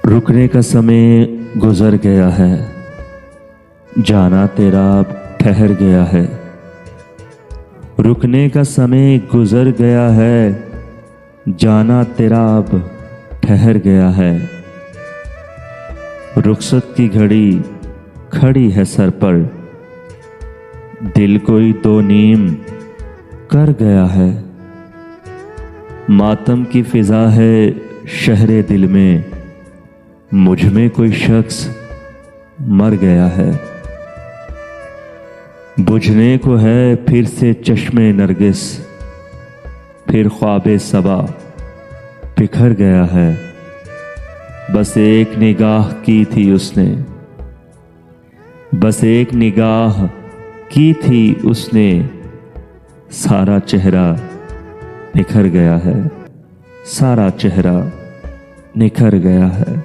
रुकने का समय गुजर गया है, जाना तेरा अब ठहर गया है। रुकने का समय गुजर गया है, जाना तेरा अब ठहर गया है। रुखसत की घड़ी खड़ी है सर पर, दिल कोई दो नीम कर गया है। मातम की फिजा है शहरे दिल में, मुझ में कोई शख्स मर गया है। बुझने को है फिर से चश्मे नरगिस, फिर ख्वाबे सबा बिखर गया है। बस एक निगाह की थी उसने, बस एक निगाह की थी उसने, सारा चेहरा निखर गया है, सारा चेहरा निखर गया है।